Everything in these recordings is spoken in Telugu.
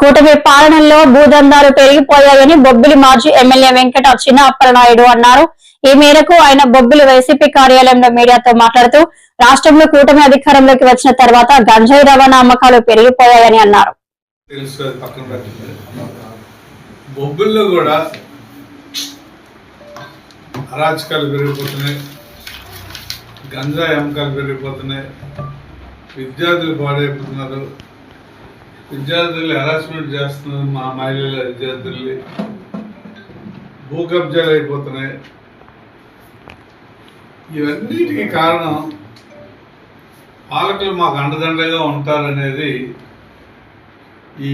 కూటమి పాలనలో భూదందాలు పెరిగిపోయాయని బొబ్బిలి మాజీ ఎమ్మెల్యే వెంకట చిన్న అప్పలనాయుడు అన్నారు. ఈ మేరకు ఆయన బొబ్బిలి వైసీపీ కార్యాలయంలో మీడియాతో మాట్లాడుతూ రాష్ట్రంలో కూటమి అధికారంలోకి వచ్చిన తర్వాత గంజాయి రవాణా అమ్మకాలు పెరిగిపోయాయని అన్నారు. బొబ్బిల్లో కూడా అరాచకాలు పెరిగిపోతున్నాయి, గంజాయి అమ్మకాలు పెరిగిపోతున్నాయి, విద్యార్థులు పాడైపోతున్నారు, విద్యార్థులు హెరాస్మెంట్ చేస్తున్నారు, మా మహిళల విద్యార్థుల్ని భూ కబ్జాలు అయిపోతున్నాయి. ఇవన్నిటికీ కారణం పాలకులు మాకు అండదండగా ఉంటారనేది ఈ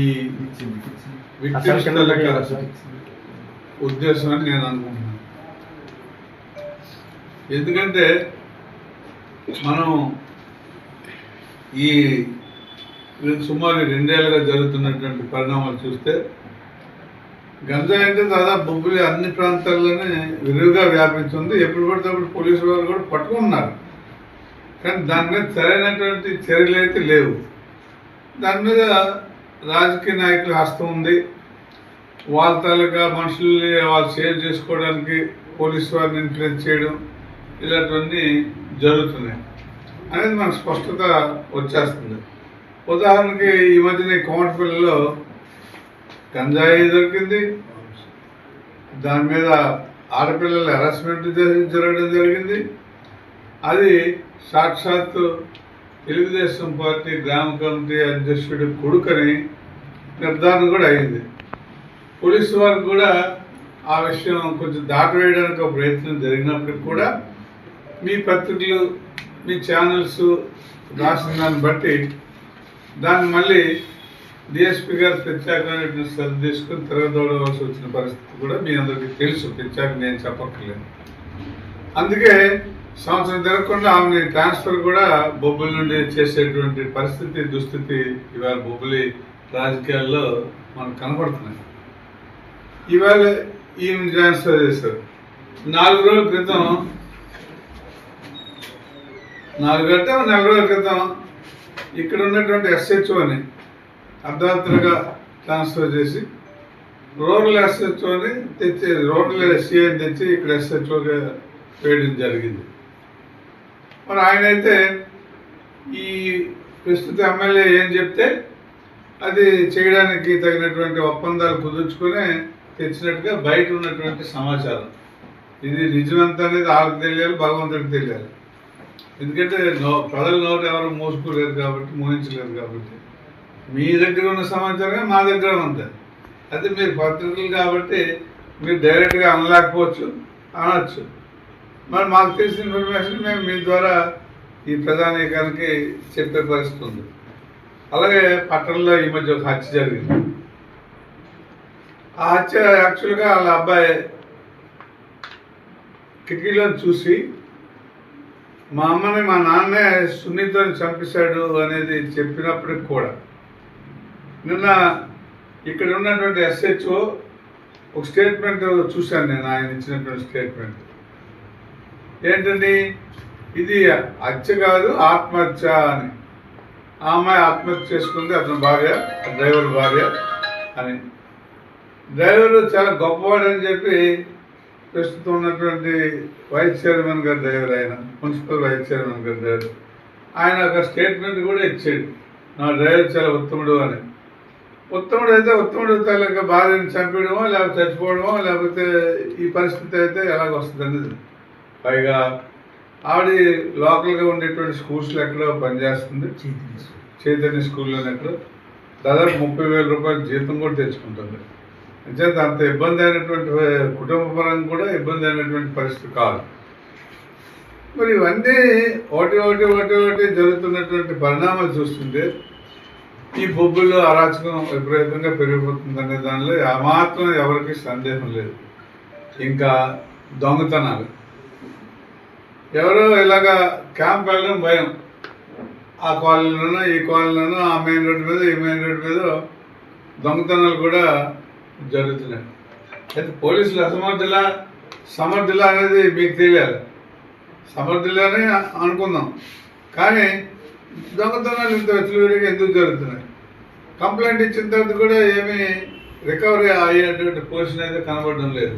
ఉద్దేశం అని నేను అనుకుంటున్నాను. ఎందుకంటే మనం ఈ సుమారు 2 ఏళ్ళుగా జరుగుతున్నటువంటి పరిణామాలు చూస్తే గంజాయి అంటే దాదాపు బొబ్బిలి అన్ని ప్రాంతాల్లోనే విరివిగా వ్యాపించింది. ఎప్పుడు పడితే అప్పుడు పోలీసు వారు కూడా పట్టుకున్నారు, కానీ దాని మీద సరైనటువంటి చర్యలు అయితే లేవు. దాని మీద రాజకీయ నాయకుల హస్తం ఉంది. వాళ్ళ తాలూకా మనుషుల్ని వాళ్ళు సేవ్ చేసుకోవడానికి పోలీసు వారిని ఇన్ఫ్లుయెన్స్ చేయడం ఇలాంటివన్నీ జరుగుతున్నాయి అనేది మనకు స్పష్టత వచ్చేస్తుంది. ఉదాహరణకి ఈ మధ్యన కోమటిపల్లిలో గంజాయి దొరికింది, దాని మీద ఆడపిల్లల హెరాస్మెంట్ జరగడం జరిగింది. అది సాక్షాత్తు తెలుగుదేశం పార్టీ గ్రామ కమిటీ అధ్యక్షుడి కొడుకని నిర్ధారణ కూడా అయింది. పోలీసు వారికి కూడా ఆ విషయం కొంచెం దాటవేయడానికి ఒక ప్రయత్నం జరిగినప్పటికి కూడా మీ పత్రికలు, మీ ఛానల్స్ రాసిన దాన్ని బట్టి దాన్ని మళ్ళీ డిఎస్పీ గారు ప్రత్యేకమైన శ్రద్ధ తీసుకుని తిరగదోడవలసి వచ్చిన పరిస్థితి కూడా మీ అందరికీ తెలుసు, ప్రత్యేక నేను చెప్పక్కర్లేదు. అందుకే సంవత్సరం తిరగకుండా ఆమెని ట్రాన్స్ఫర్ కూడా బొబ్బిలి నుండి చేసేటువంటి పరిస్థితి, దుస్థితి ఇవాళ బొబ్బిలి రాజకీయాల్లో మనకు కనపడుతున్నాయి. ఇవాళ ఈమెను ట్రాన్స్ఫర్ చేశారు. 4 రోజుల క్రితం, 4 రోజుల క్రితం ఇక్కడ ఉన్నటువంటి ఎస్హెచ్ఓని అర్ధరాత్రిగా ట్రాన్స్ఫర్ చేసి రూరల్ ఎస్హెచ్ఓని తెచ్చి, రూరల్ ఎస్సీఐని తెచ్చి ఇక్కడ ఎస్హెచ్ఓగా వేయడం జరిగింది. మరి ఆయన అయితే ఈ ప్రస్తుత ఎమ్మెల్యే ఏం చెప్తే అది చేయడానికి తగినటువంటి ఒప్పందాలు కుదుర్చుకొని తెచ్చినట్టుగా బయట ఉన్నటువంటి సమాచారం. ఇది నిజమంతా అనేది వాళ్ళకి తెలియాలి, భగవంతుడికి తెలియాలి. ఎందుకంటే ప్రజల నోటు ఎవరు మోసుకోలేరు కాబట్టి, మోహించలేరు కాబట్టి మీ దగ్గర ఉన్న సమాచారమే మా దగ్గర ఉంది. అయితే మీరు పత్రికలు కాబట్టి మీరు డైరెక్ట్గా అనలేకపోవచ్చు, అనవచ్చు. మరి మాకు తెలిసిన ఇన్ఫర్మేషన్ మేము మీ ద్వారా ఈ ప్రధానికానికి చెప్పే పరిస్థితి ఉంది. అలాగే పట్టణంలో ఈ మధ్య ఒక హత్య జరిగింది. ఆ హత్య యాక్చువల్గా వాళ్ళ అబ్బాయి కిటికీలో చూసి మా అమ్మని మా నాన్నే సున్నితోని చంపేశాడు అనేది చెప్పినప్పటికి కూడా నిన్న ఇక్కడ ఉన్నటువంటి ఎస్హెచ్ఓ ఒక స్టేట్మెంట్ చూశాను నేను, ఆయన ఇచ్చినటువంటి స్టేట్మెంట్ ఏంటండి, ఇది హత్య కాదు ఆత్మహత్య అని. ఆ అమ్మాయి ఆత్మహత్య చేసుకుంది, అతని భార్య, డ్రైవర్ భార్య అని. డ్రైవర్ చాలా గొప్పవాడని చెప్పి ప్రస్తుతం ఉన్నటువంటి వైస్ చైర్మన్ గారు డ్రైవర్, ఆయన మున్సిపల్ వైస్ చైర్మన్ గారు డ్రైవర్, ఆయన ఒక స్టేట్మెంట్ కూడా ఇచ్చాడు, నా డ్రైవర్ చాలా ఉత్తముడు అని. ఉత్తముడు అయితే ఉత్తముడు తాలూకా భార్యను చంపడమో లేకపోతే చచ్చిపోవడమో లేకపోతే ఈ పరిస్థితి అయితే ఎలాగొస్తుంది అనేది. పైగా ఆవిడ లోకల్గా ఉండేటువంటి స్కూల్స్లో ఎక్కడో పనిచేస్తుంది, చైతన్య స్కూల్లోనే ఎక్కడో దాదాపు 30,000 రూపాయల జీతం కూడా తెచ్చుకుంటుంది. అంచేత అంత ఇబ్బంది అయినటువంటి కుటుంబ పరంగా కూడా ఇబ్బంది అయినటువంటి పరిస్థితి కాదు. మరి ఇవన్నీ ఒకటి జరుగుతున్నటువంటి పరిణామాలు చూస్తుంటే ఈ బొబ్బుల్లో అరాచకం విపరీతంగా పెరిగిపోతుందనే దానిలో ఏమాత్రం ఎవరికి సందేహం లేదు. ఇంకా దొంగతనాలు, ఎవరో ఇలాగా క్యాంప్ వెళ్ళడం భయం, ఆ కాలనీలోనో ఈ కాలనీలోనో ఆ మెయిన్ రోడ్డు మీద ఈ మెయిన్ రోడ్డు మీద దొంగతనాలు కూడా జరుగుతున్నాయి. అయితే పోలీసులు సమర్థులా అనేది మీకు తెలియాలి, సమర్థులనే అనుకుందాం. కానీ దొంగతనాలు ఇంత వెచ్చలవిడిగా ఎందుకు జరుగుతున్నాయి? కంప్లైంట్ ఇచ్చిన తర్వాత కూడా ఏమీ రికవరీ అయ్యేటువంటి పొజిషన్ అయితే కనబడడం లేదు.